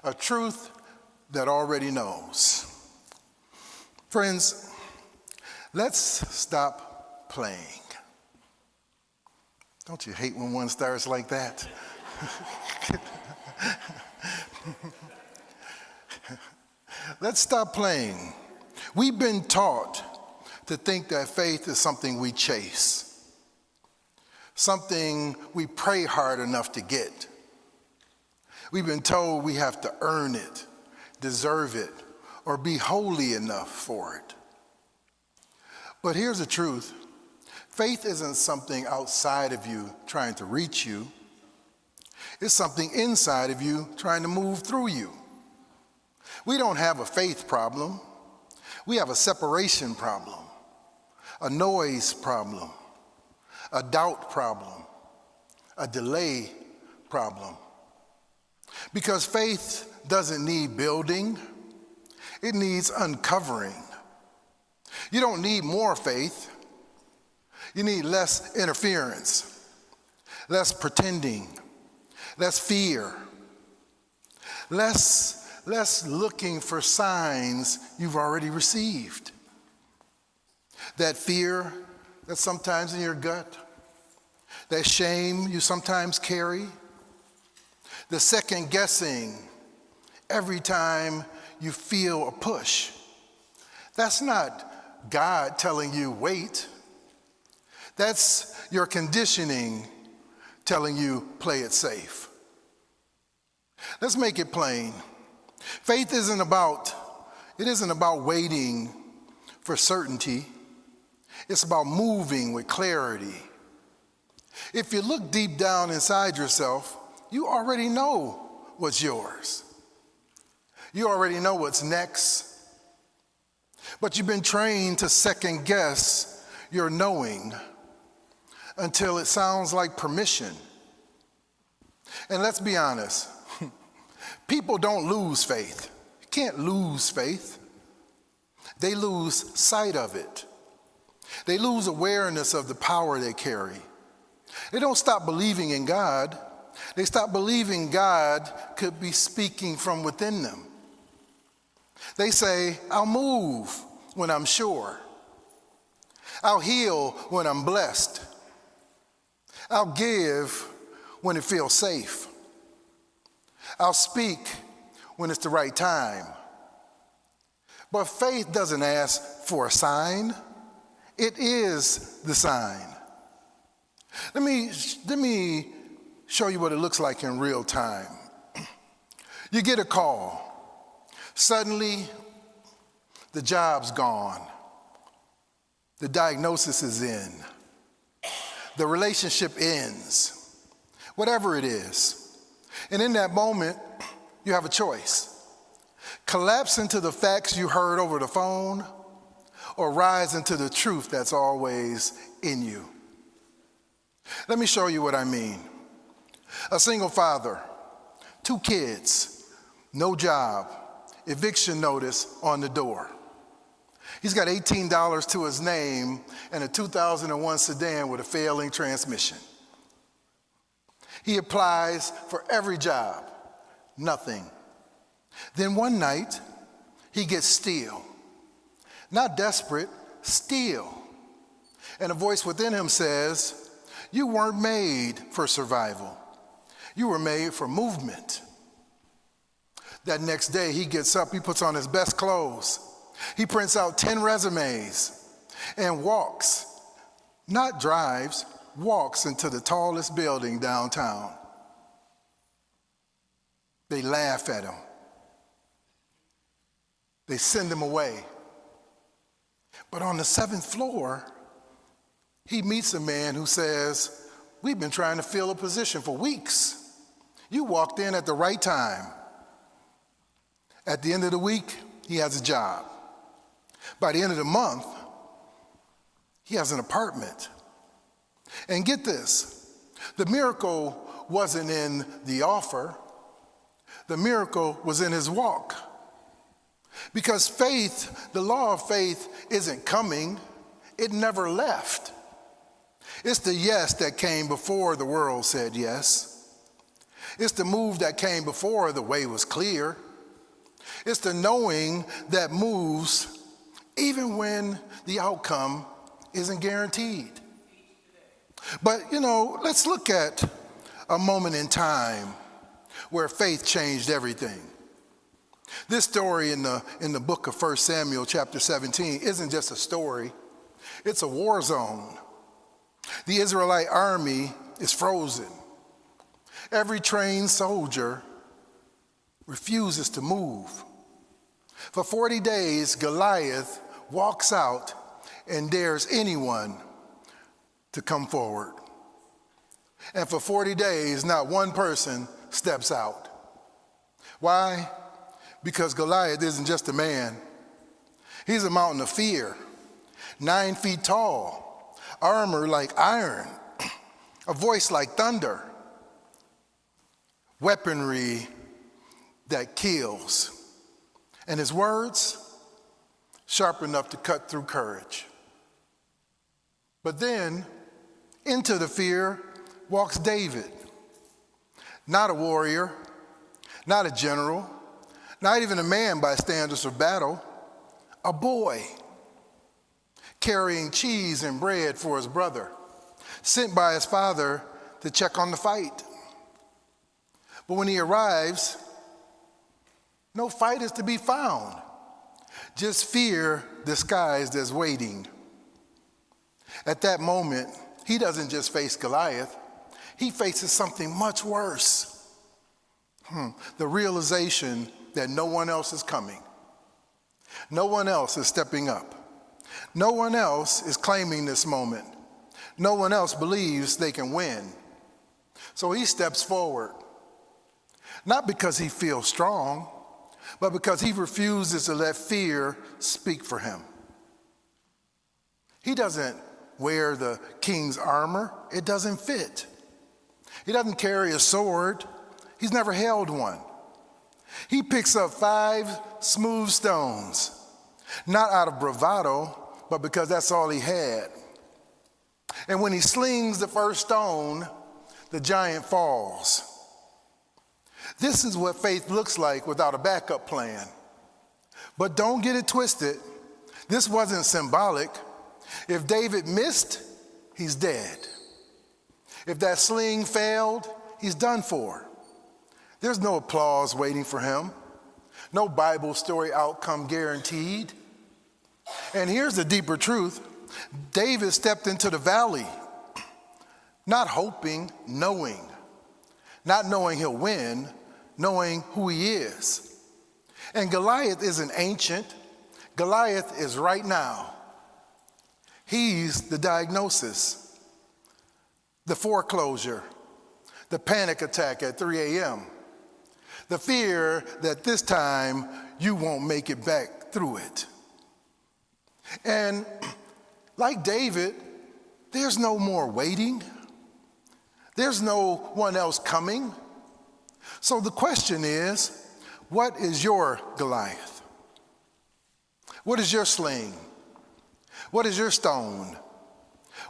a truth that already knows. Friends, let's stop playing. Don't you hate when one starts like that? Let's stop playing. We've been taught to think that faith is something we chase, something we pray hard enough to get. We've been told we have to earn it, deserve it, or be holy enough for it. But here's the truth. Faith isn't something outside of you trying to reach you. It's something inside of you trying to move through you. We don't have a faith problem. We have a separation problem, a noise problem, a doubt problem, a delay problem. Because faith doesn't need building, it needs uncovering. You don't need more faith. You need less interference, less pretending, less fear, less looking for signs you've already received. That fear that's sometimes in your gut, that shame you sometimes carry, the second guessing every time you feel a push. That's not God telling you wait. That's your conditioning telling you play it safe. Let's make it plain. Faith isn't about waiting for certainty. It's about moving with clarity. If you look deep down inside yourself, you already know what's yours. You already know what's next. But you've been trained to second guess your knowing until it sounds like permission. And let's be honest, people don't lose faith. You can't lose faith. They lose sight of it. They lose awareness of the power they carry. They don't stop believing in God. They stop believing God could be speaking from within them. They say, I'll move when I'm sure. I'll heal when I'm blessed. I'll give when it feels safe. I'll speak when it's the right time. But faith doesn't ask for a sign. It is the sign. Let me show you what it looks like in real time. You get a call. Suddenly, the job's gone. The diagnosis is in. The relationship ends. Whatever it is. And in that moment, you have a choice. Collapse into the facts you heard over the phone, or rise into the truth that's always in you. Let me show you what I mean. A single father, 2 kids, no job, eviction notice on the door. He's got $18 to his name and a 2001 sedan with a failing transmission. He applies for every job, nothing. Then one night, he gets steel. Not desperate, steel. And a voice within him says, you weren't made for survival. You were made for movement. That next day, he gets up, he puts on his best clothes. He prints out 10 resumes and walks, not drives, walks into the tallest building downtown. They laugh at him. They send him away. But on the 7th floor, he meets a man who says, we've been trying to fill a position for weeks. You walked in at the right time. At the end of the week, he has a job. By the end of the month, he has an apartment. And get this, the miracle wasn't in the offer. The miracle was in his walk. Because faith, the law of faith isn't coming. It never left. It's the yes that came before the world said yes. It's the move that came before the way was clear. It's the knowing that moves even when the outcome isn't guaranteed. But, let's look at a moment in time where faith changed everything. This story in the book of 1 Samuel chapter 17 isn't just a story. It's a war zone. The Israelite army is frozen. Every trained soldier refuses to move. For 40 days, Goliath walks out and dares anyone to come forward. And for 40 days, not one person steps out. Why? Because Goliath isn't just a man. He's a mountain of fear, 9 feet tall, armor like iron, a voice like thunder, weaponry that kills, and his words sharp enough to cut through courage. But then, into the fear walks David, not a warrior, not a general, not even a man by standards of battle, a boy carrying cheese and bread for his brother, sent by his father to check on the fight. But when he arrives, no fight is to be found, just fear disguised as waiting. At that moment, he doesn't just face Goliath, he faces something much worse. The realization that no one else is coming. No one else is stepping up. No one else is claiming this moment. No one else believes they can win. So he steps forward, not because he feels strong, but because he refuses to let fear speak for him. He doesn't wear the king's armor. It doesn't fit. He doesn't carry a sword. He's never held one. He picks up 5 smooth stones, not out of bravado, but because that's all he had. And when he slings the first stone, the giant falls. This is what faith looks like without a backup plan. But don't get it twisted. This wasn't symbolic. If David missed, he's dead. If that sling failed, he's done for. There's no applause waiting for him. No Bible story outcome guaranteed. And here's the deeper truth. David stepped into the valley, not hoping, knowing. Not knowing he'll win, knowing who he is. And Goliath isn't ancient. Goliath is right now. He's the diagnosis, the foreclosure, the panic attack at 3 a.m., the fear that this time you won't make it back through it. And like David, there's no more waiting. There's no one else coming. So the question is, what is your Goliath? What is your sling? What is your stone?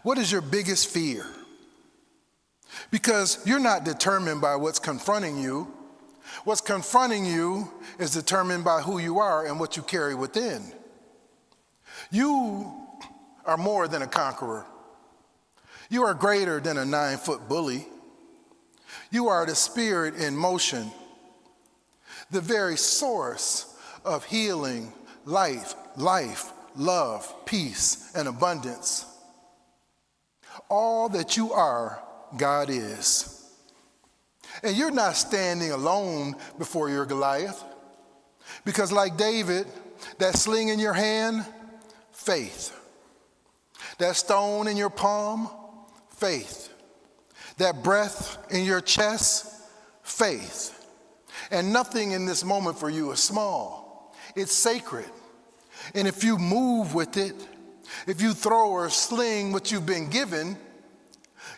What is your biggest fear? Because you're not determined by what's confronting you. What's confronting you is determined by who you are and what you carry within. You are more than a conqueror. You are greater than a 9-foot bully. You are the spirit in motion, the very source of healing, life, love, peace, and abundance. All that you are, God is. And you're not standing alone before your Goliath, because like David, that sling in your hand, faith. That stone in your palm, faith. That breath in your chest, faith. And nothing in this moment for you is small. It's sacred. And if you move with it, if you throw or sling what you've been given,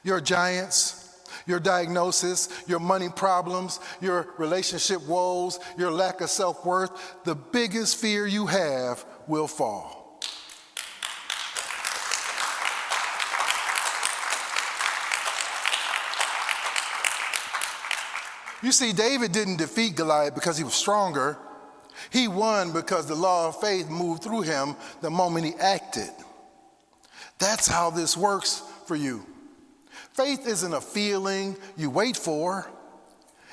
your giants, your diagnosis, your money problems, your relationship woes, your lack of self-worth, the biggest fear you have will fall. You see, David didn't defeat Goliath because he was stronger. He won because the law of faith moved through him the moment he acted. That's how this works for you. Faith isn't a feeling you wait for.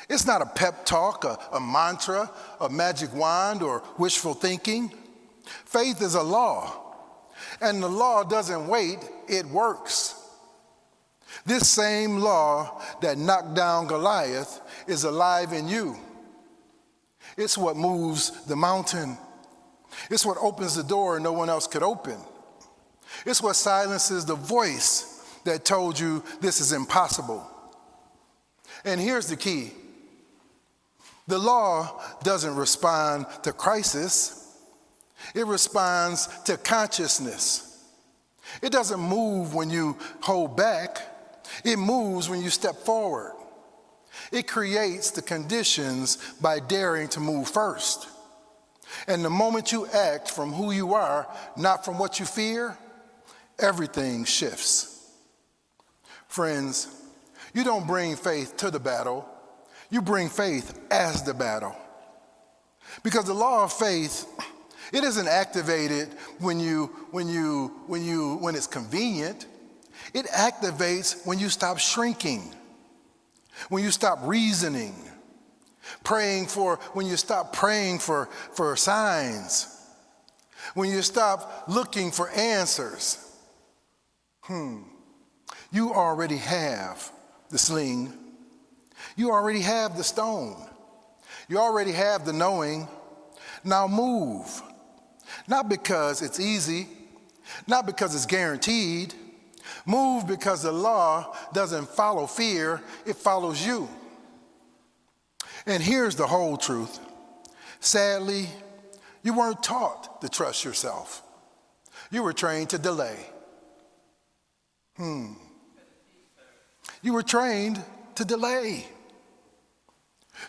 It's not a pep talk, a mantra, a magic wand, or wishful thinking. Faith is a law, and the law doesn't wait, it works. This same law that knocked down Goliath is alive in you. It's what moves the mountain. It's what opens the door no one else could open. It's what silences the voice that told you this is impossible. And here's the key. The law doesn't respond to crisis. It responds to consciousness. It doesn't move when you hold back. It moves when you step forward. It creates the conditions by daring to move first. And the moment you act from who you are, not from what you fear, everything shifts. Friends, you don't bring faith to the battle. You bring faith as the battle. Because the law of faith, it isn't activated when it's convenient. It activates when you stop shrinking, when you stop reasoning, when you stop praying for signs, when you stop looking for answers. You already have the sling. You already have the stone. You already have the knowing. Now move. Not because it's easy, not because it's guaranteed. Move because the law doesn't follow fear, it follows you. And here's the whole truth. Sadly, you weren't taught to trust yourself. You were trained to delay. You were trained to delay,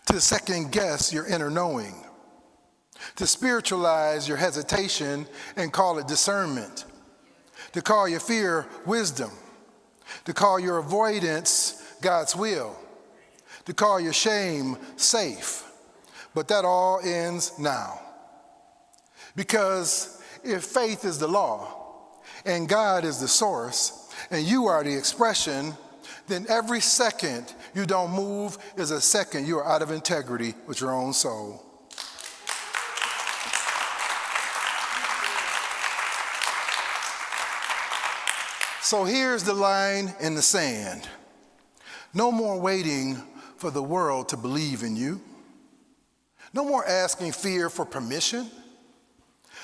to second guess your inner knowing, to spiritualize your hesitation and call it discernment, to call your fear wisdom, to call your avoidance God's will, to call your shame safe. But that all ends now. Because if faith is the law and God is the source and you are the expression, then every second you don't move is a second you are out of integrity with your own soul. So here's the line in the sand. No more waiting for the world to believe in you. No more asking fear for permission.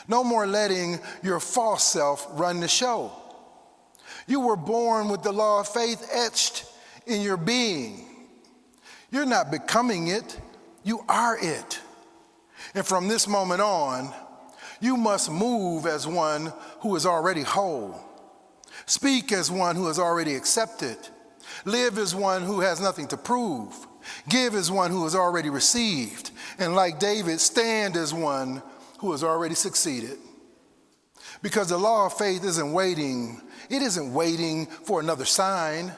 No more letting your false self run the show. You were born with the law of faith etched in your being. You're not becoming it, you are it. And from this moment on, you must move as one who is already whole. Speak as one who is already accepted. Live as one who has nothing to prove. Give as one who has already received. And like David, stand as one who has already succeeded. Because the law of faith isn't waiting. It isn't waiting for another sign.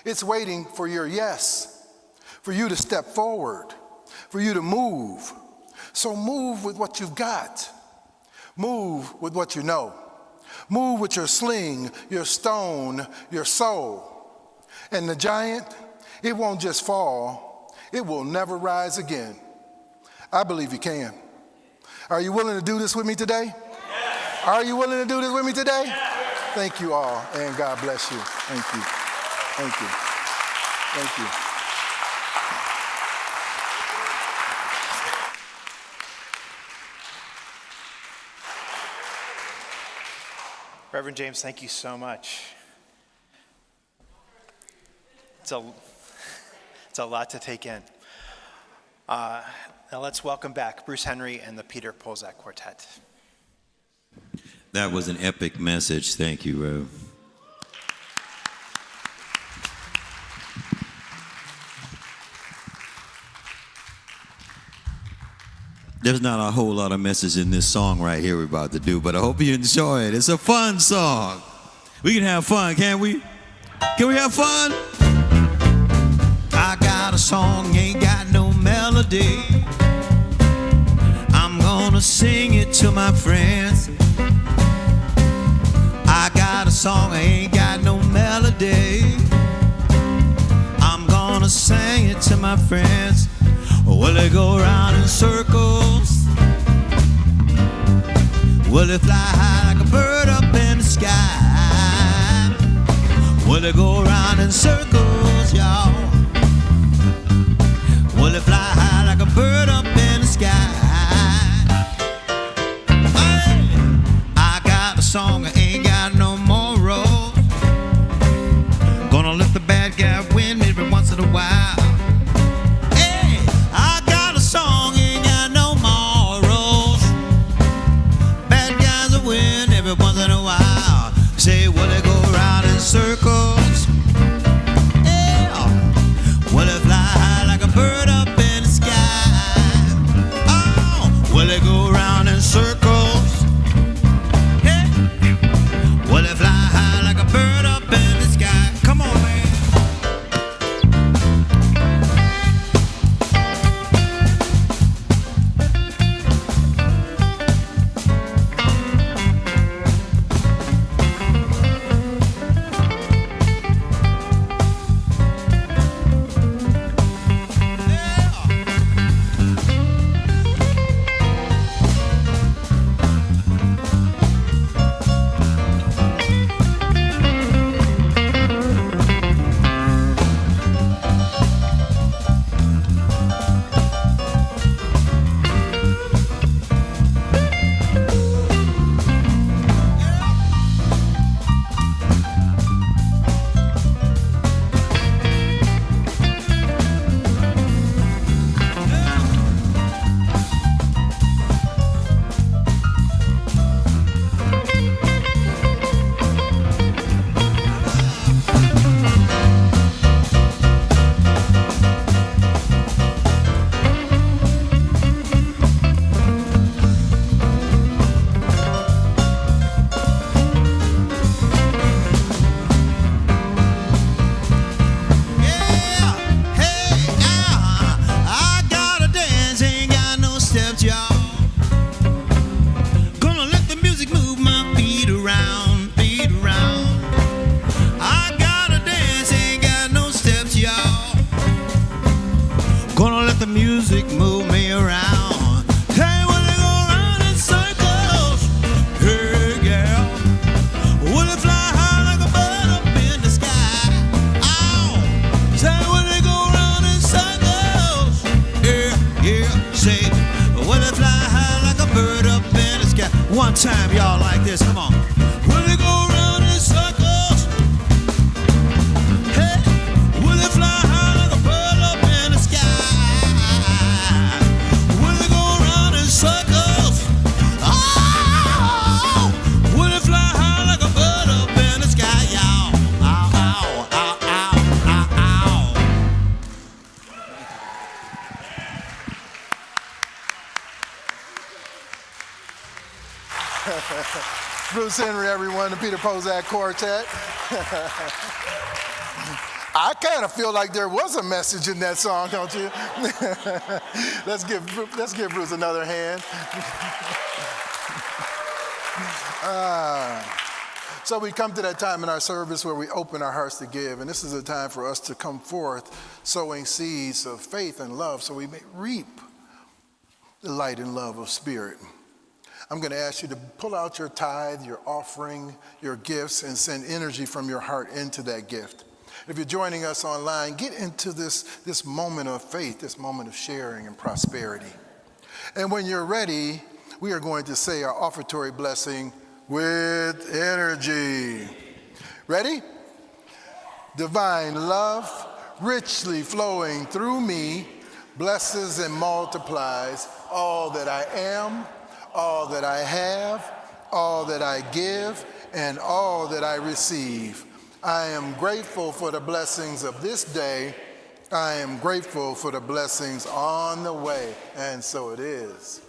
It's waiting for your yes, for you to step forward, for you to move. So move with what you've got. Move with what you know. Move with your sling, your stone, your soul. And the giant, it won't just fall, it will never rise again. I believe you can. Are you willing to do this with me today? Yes. Are you willing to do this with me today? Yes. Thank you all, and God bless you. Thank you. Thank you. Thank you. Reverend James, thank you so much. It's a lot to take in. Now let's welcome back Bruce Henry and the Peter Polzak Quartet. That was an epic message. Thank you, Rev. There's not a whole lot of message in this song right here we're about to do, but I hope you enjoy it. It's a fun song. We can have fun, can't we? Can we have fun? I got got a song, ain't got no melody. I'm gonna sing it to my friends. I got a song, I ain't got no melody. I'm gonna sing it to my friends. Will it go round in circles? Will it fly high like a bird up in the sky? Will it go round in circles, y'all? Will it fly high like a bird up in the sky? Hey, I got a song, I ain't got no morals. Gonna let the bad guy win every once in a while. Hey, I got a song, ain't got no morals. Bad guys will win every once in a while. Say, will it go round in circles? Yeah. Will it fly high like a bird up in the sky? Oh, will it go round in circles? Yeah. Will it fly high like a bird up in the sky? Come on, man. The music move me around. Hey, will it go round in circles? Hey, girl. Will it fly high like a bird up in the sky? Oh, say, will it go round in circles? Yeah, yeah, say, will it fly high like a bird up in the sky? One time, y'all, like this, come on. Will it go round in circles? Hey, will it fly high like a bird up in the sky? Circles. Oh, will it fly high like a bird up in the sky, y'all? Ow, ow, ow, ow, ow, ow. Bruce Henry, everyone, the Peter Pozak Quartet. I kind of feel like there was a message in that song, don't you? Let's give Bruce another hand. So we come to that time in our service where we open our hearts to give, and this is a time for us to come forth sowing seeds of faith and love so we may reap the light and love of spirit. I'm going to ask you to pull out your tithe, your offering, your gifts, and send energy from your heart into that gift. If you're joining us online, get into this moment of faith, this moment of sharing and prosperity. And when you're ready, we are going to say our offertory blessing with energy. Ready? Divine love, richly flowing through me, blesses and multiplies all that I am, all that I have, all that I give, and all that I receive. I am grateful for the blessings of this day. I am grateful for the blessings on the way. And so it is.